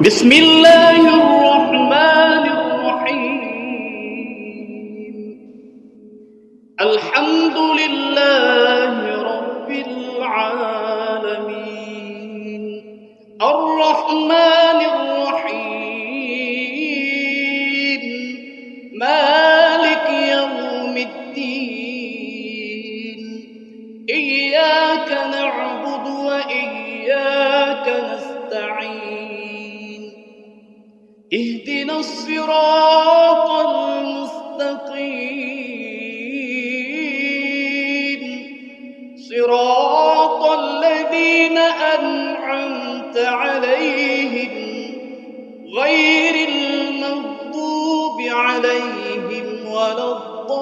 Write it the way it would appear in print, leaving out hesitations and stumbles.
بسم الله الرحمن الرحيم. الحمد لله رب العالمين، الرحمن الرحيم، مالك يوم الدين. إياك نعبد وإياك نستعين، اهدنا الصراط المستقيم، صراط الذين أنعمت عليهم غير المغضوب عليهم ولا الضالين.